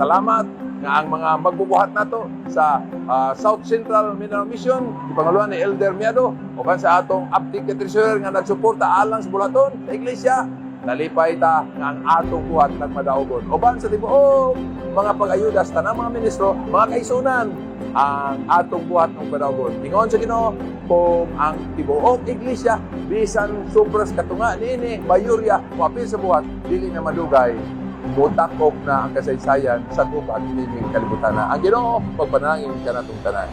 Salamat nga ang mga magbubuhat nato sa South Central Mindanao Mission, ipanguluan ni Elder Miado, o kan sa atong Abdi Treasurer nga nagsuporta alang sa bulaton sa iglesia. Nalipay ta nga ang atong buhat nagmadaogon. Oban sa tibuok mga pag-ayuda sa tanang mga ministro, mga kaisunan, ang atong buhat ng madaogon. Ingon sa Ginoo kung ang tibuok iglesia bisan sobras katunga niini mayurya mo apil sa buhat dili na madugay. Butakop na ang kasaysayan sa tupat nining kalibutan na. Ang Ginoo pagpanalangin kanatong tanan.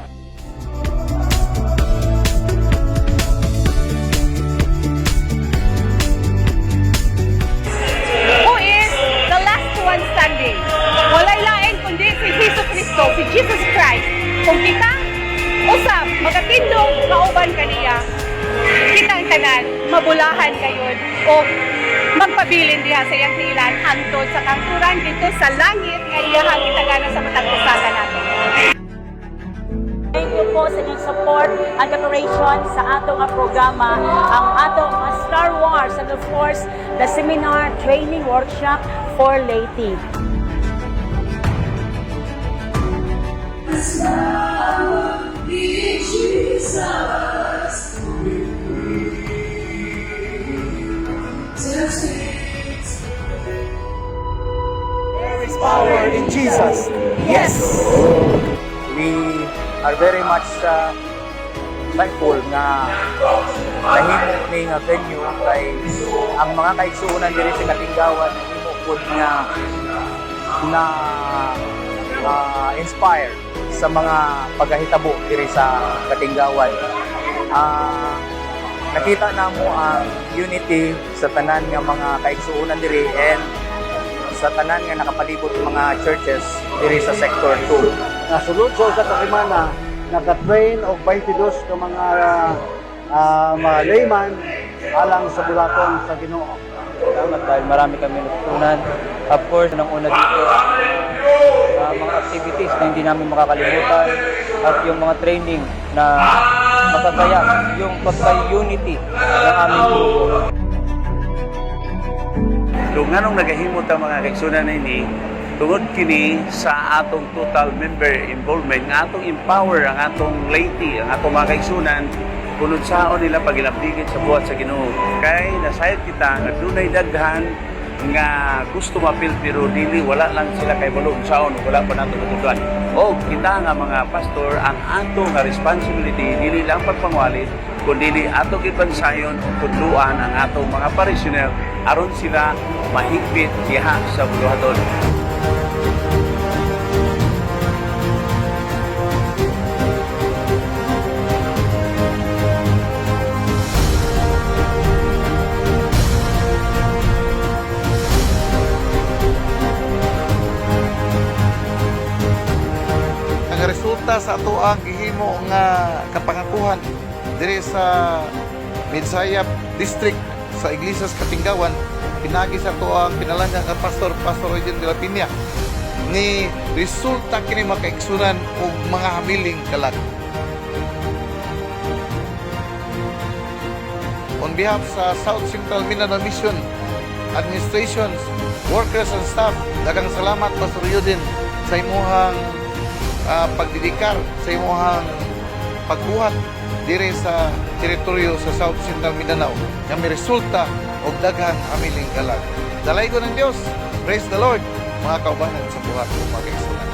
Standing. Walay lain kundi si Jesus Cristo, si Jesus Christ. Kung kita usab magatindog kauban kaniya, kita ang tanan mabulahan kayon o magpabilin diha sa iyang tiilan hangtod sa kangturan dito sa langit nga iyahang itagana sa matag usaga nato. Thank you po sa inyong support and cooperation sa atong programa, ang atong Star Wars and of course, the seminar training workshop for laity. There is power in Jesus. Yes! We are very much thankful na nahimo ni nga venue kay ang mga kaigsuonan diri sa Katinggawan nahimo pud nga na inspire sa mga paghahitabo diri sa Katinggawan. Nakita namo ang unity sa tanan nga mga kaigsuonan diri and sa tanan nga nakapalibot mga churches diri sa sector 2. Nasulod sa katakimana, naka-train og 22 ka mga layman alang sa bulaton sa Ginoo. Salamat dahil marami kami natutunan. Of course, nang una dito, mga activities na hindi namin makakalimutan at yung mga training na makakaya yung pagka-unity ng aming grupo. Kung anong nagahimot ang mga kaigsunan na ini, tungod kini sa atong total member involvement, nga atong empower ang atong laity, ang atong mga kaigsunan, kunod saon nila pagilapdigit sa buhat sa Ginoo. Kay nasayod kita nga dunay daghan nga gusto mapil pero dili wala lang sila kay balon saon wala pa nato natutuan. O kita nga mga pastor ang ato nga responsibility dili lang pagpangwalit kundi atong ibansayon ug tudluan ang atong mga parishioner aron sila mahigpit diha sa buluhaton. Resulta sa ato ang gihimo nga kapangakuhan diri sa Midsayap District sa Iglesias Katinggawan, pinagi sa ato ang pinalanggan nga Pastor Eugene de la Piña ni resulta kini makaigsunan og mga hamiling kalag. On behalf sa South Central Mindanao Mission Administrations, workers and staff, daghang salamat Pastor Eugene sa imuhang pagdidikar sa imuhang pagbuhat dire sa teritoryo sa South Central Mindanao nga may resulta og daghang hamiling kalag. Dalay ko ng Dios. Praise the Lord, mga kaubanan sa buhat o mga kaigsunan.